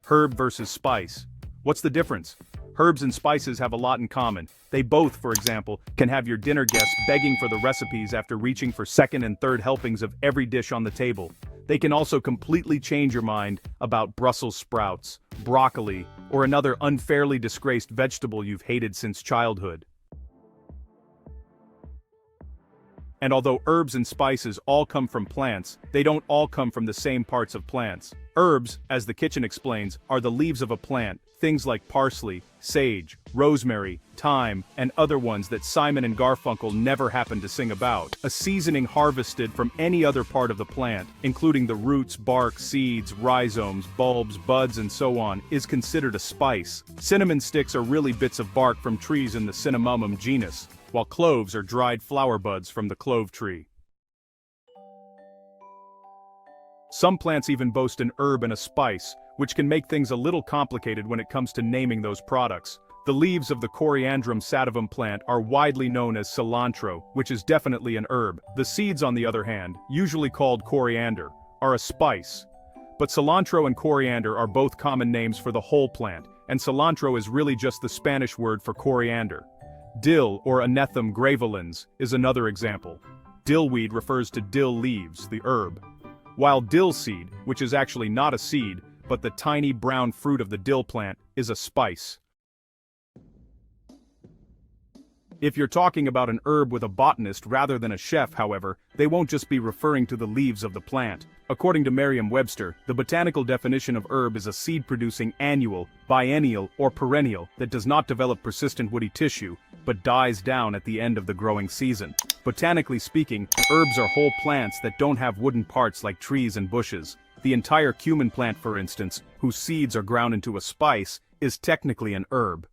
Herb versus spice. What's the difference? Herbs and spices have a lot in common. They both, for example, can have your dinner guests begging for the recipes after reaching for second and third helpings of every dish on the table. They can also completely change your mind about Brussels sprouts, broccoli, or another unfairly disgraced vegetable you've hated since childhood. And although herbs and spices all come from plants, they don't all come from the same parts of plants. Herbs, as the kitchen explains, are the leaves of a plant, things like parsley, sage, rosemary, thyme, and other ones that Simon and Garfunkel never happened to sing about. A seasoning harvested from any other part of the plant, including the roots, bark, seeds, rhizomes, bulbs, buds, and so on, is considered a spice. Cinnamon sticks are really bits of bark from trees in the Cinnamomum genus, while cloves are dried flower buds from the clove tree. Some plants even boast an herb and a spice, which can make things a little complicated when it comes to naming those products. The leaves of the Coriandrum sativum plant are widely known as cilantro, which is definitely an herb. The seeds, on the other hand, usually called coriander, are a spice. But cilantro and coriander are both common names for the whole plant, and cilantro is really just the Spanish word for coriander. Dill, or Anethum graveolens, is another example. Dillweed refers to dill leaves, the herb, while dill seed, which is actually not a seed, but the tiny brown fruit of the dill plant, is a spice. If you're talking about an herb with a botanist rather than a chef, however, they won't just be referring to the leaves of the plant. According to Merriam-Webster, the botanical definition of herb is a seed-producing annual, biennial, or perennial that does not develop persistent woody tissue, but dies down at the end of the growing season. Botanically speaking, herbs are whole plants that don't have wooden parts like trees and bushes. The entire cumin plant, for instance, whose seeds are ground into a spice, is technically an herb.